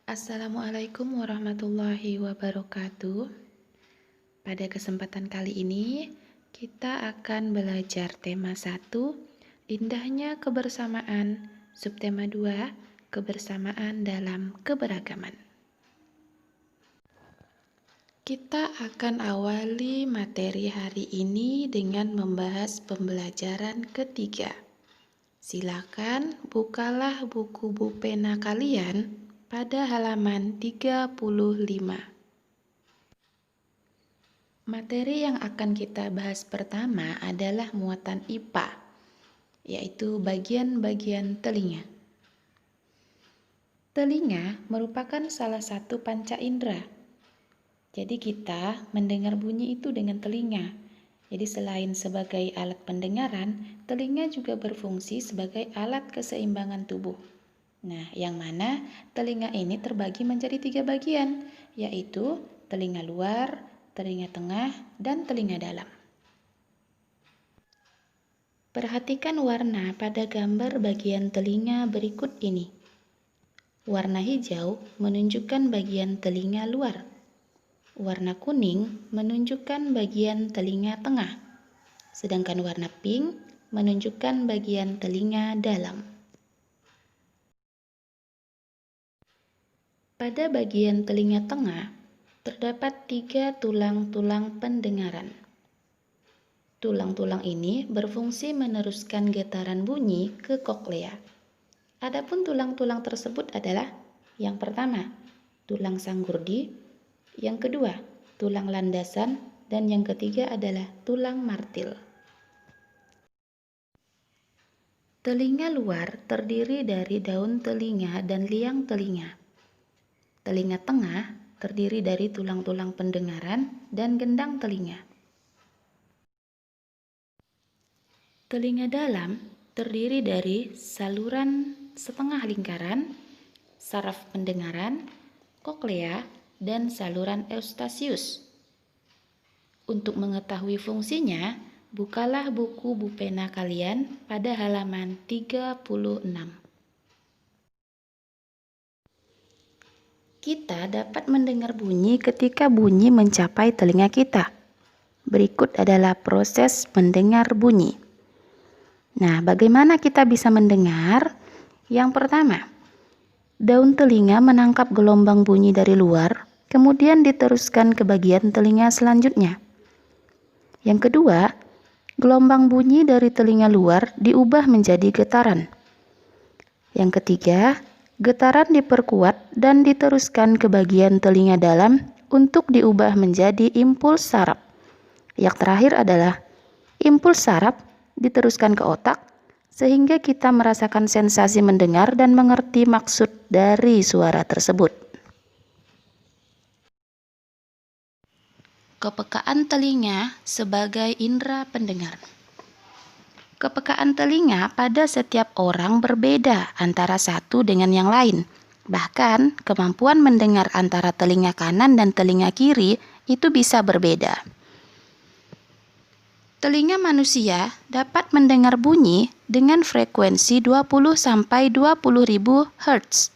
Assalamualaikum warahmatullahi wabarakatuh. Pada kesempatan kali ini, kita akan belajar tema 1, indahnya kebersamaan, subtema 2, kebersamaan dalam keberagaman. Kita akan awali materi hari ini dengan membahas pembelajaran ketiga. Silakan bukalah buku pena kalian pada halaman 35. Materi yang akan kita bahas pertama adalah muatan IPA, yaitu bagian-bagian telinga. Telinga merupakan salah satu panca indera. Jadi kita mendengar bunyi itu dengan telinga. Jadi selain sebagai alat pendengaran, telinga juga berfungsi sebagai alat keseimbangan tubuh. Nah, yang mana telinga ini terbagi menjadi 3 bagian, yaitu telinga luar, telinga tengah, dan telinga dalam. Perhatikan warna pada gambar bagian telinga berikut ini. Warna hijau menunjukkan bagian telinga luar. Warna kuning menunjukkan bagian telinga tengah. Sedangkan warna pink menunjukkan bagian telinga dalam. Pada bagian telinga tengah, terdapat 3 tulang-tulang pendengaran. Tulang-tulang ini berfungsi meneruskan getaran bunyi ke koklea. Adapun tulang-tulang tersebut adalah yang pertama, tulang sanggurdi, yang kedua, tulang landasan, dan yang ketiga adalah tulang martil. Telinga luar terdiri dari daun telinga dan liang telinga. Telinga tengah terdiri dari tulang-tulang pendengaran dan gendang telinga. Telinga dalam terdiri dari saluran setengah lingkaran, saraf pendengaran, koklea, dan saluran eustasius. Untuk mengetahui fungsinya, bukalah buku pena kalian pada halaman 36. Kita dapat mendengar bunyi ketika bunyi mencapai telinga kita. Berikut adalah proses mendengar bunyi. Nah, bagaimana kita bisa mendengar? Yang pertama, daun telinga menangkap gelombang bunyi dari luar, kemudian diteruskan ke bagian telinga selanjutnya. Yang kedua, gelombang bunyi dari telinga luar diubah menjadi getaran. Yang ketiga, getaran diperkuat dan diteruskan ke bagian telinga dalam untuk diubah menjadi impuls saraf. Yang terakhir adalah impuls saraf diteruskan ke otak sehingga kita merasakan sensasi mendengar dan mengerti maksud dari suara tersebut. Kepekaan telinga sebagai indera pendengar. Kepekaan telinga pada setiap orang berbeda antara satu dengan yang lain. Bahkan, kemampuan mendengar antara telinga kanan dan telinga kiri itu bisa berbeda. Telinga manusia dapat mendengar bunyi dengan frekuensi 20-20.000 Hz.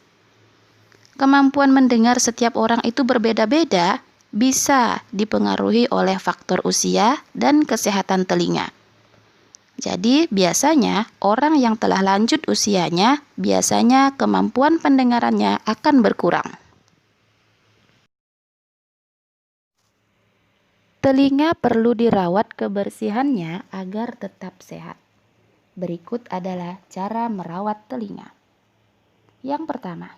Kemampuan mendengar setiap orang itu berbeda-beda, bisa dipengaruhi oleh faktor usia dan kesehatan telinga. Jadi, biasanya orang yang telah lanjut usianya, biasanya kemampuan pendengarannya akan berkurang. Telinga perlu dirawat kebersihannya agar tetap sehat. Berikut adalah cara merawat telinga. Yang pertama,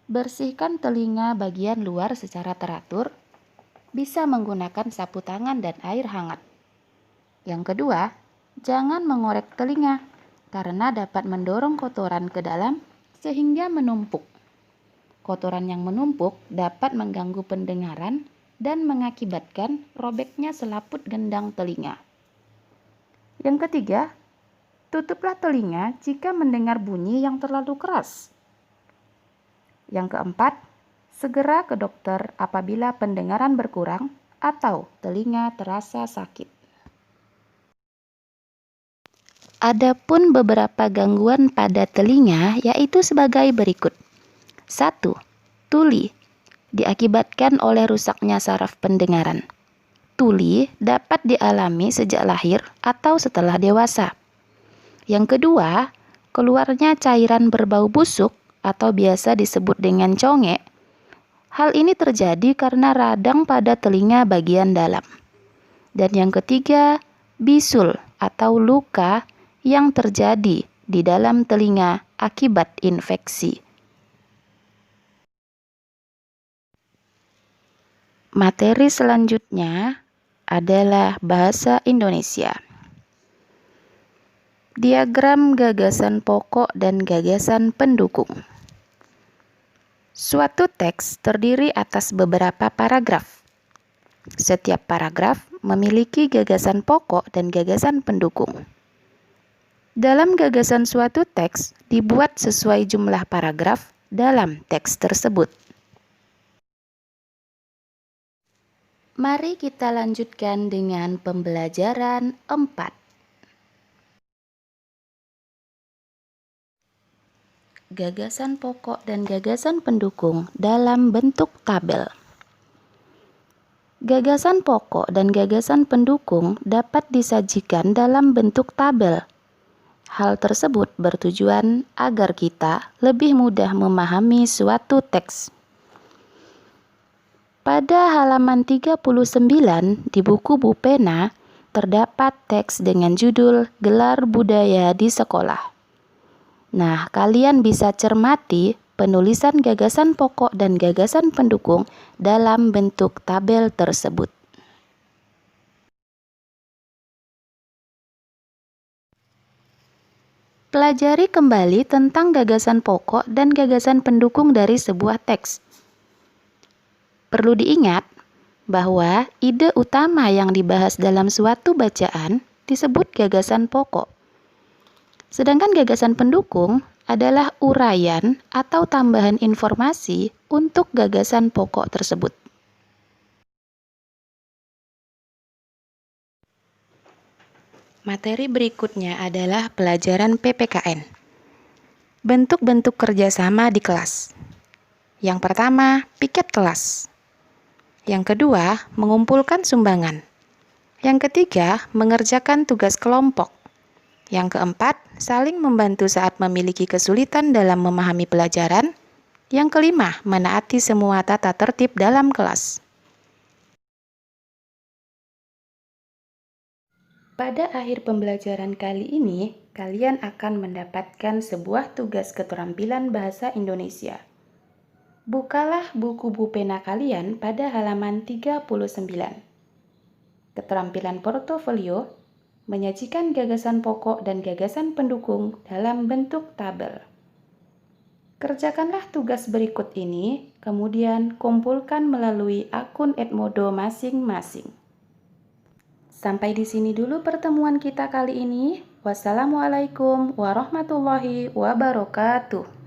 bersihkan telinga bagian luar secara teratur, bisa menggunakan sapu tangan dan air hangat. Yang kedua, jangan mengorek telinga karena dapat mendorong kotoran ke dalam sehingga menumpuk. Kotoran yang menumpuk dapat mengganggu pendengaran dan mengakibatkan robeknya selaput gendang telinga. Yang ketiga, tutuplah telinga jika mendengar bunyi yang terlalu keras. Yang keempat, segera ke dokter apabila pendengaran berkurang atau telinga terasa sakit. Adapun beberapa gangguan pada telinga yaitu sebagai berikut. 1. Tuli diakibatkan oleh rusaknya saraf pendengaran. Tuli dapat dialami sejak lahir atau setelah dewasa. Yang kedua, keluarnya cairan berbau busuk atau biasa disebut dengan congek. Hal ini terjadi karena radang pada telinga bagian dalam. Dan yang ketiga, bisul atau luka yang terjadi di dalam telinga akibat infeksi. Materi selanjutnya adalah bahasa Indonesia. Diagram gagasan pokok dan gagasan pendukung. Suatu teks terdiri atas beberapa paragraf. Setiap paragraf memiliki gagasan pokok dan gagasan pendukung. Dalam gagasan suatu teks dibuat sesuai jumlah paragraf dalam teks tersebut. Mari kita lanjutkan dengan pembelajaran 4. Gagasan pokok dan gagasan pendukung dalam bentuk tabel. Gagasan pokok dan gagasan pendukung dapat disajikan dalam bentuk tabel. Hal tersebut bertujuan agar kita lebih mudah memahami suatu teks. Pada halaman 39 di buku Bu Pena terdapat teks dengan judul Gelar Budaya di Sekolah. Nah, kalian bisa cermati penulisan gagasan pokok dan gagasan pendukung dalam bentuk tabel tersebut. Pelajari kembali tentang gagasan pokok dan gagasan pendukung dari sebuah teks. Perlu diingat bahwa ide utama yang dibahas dalam suatu bacaan disebut gagasan pokok. Sedangkan gagasan pendukung adalah uraian atau tambahan informasi untuk gagasan pokok tersebut. Materi berikutnya adalah pelajaran PPKN. Bentuk-bentuk kerjasama di kelas. Yang pertama, piket kelas. Yang kedua, mengumpulkan sumbangan. Yang ketiga, mengerjakan tugas kelompok. Yang keempat, saling membantu saat memiliki kesulitan dalam memahami pelajaran. Yang kelima, menaati semua tata tertib dalam kelas. Pada akhir pembelajaran kali ini, kalian akan mendapatkan sebuah tugas keterampilan bahasa Indonesia. Bukalah buku Bu Pena kalian pada halaman 39. Keterampilan portofolio menyajikan gagasan pokok dan gagasan pendukung dalam bentuk tabel. Kerjakanlah tugas berikut ini, kemudian kumpulkan melalui akun Edmodo masing-masing. Sampai di sini dulu pertemuan kita kali ini. Wassalamualaikum warahmatullahi wabarakatuh.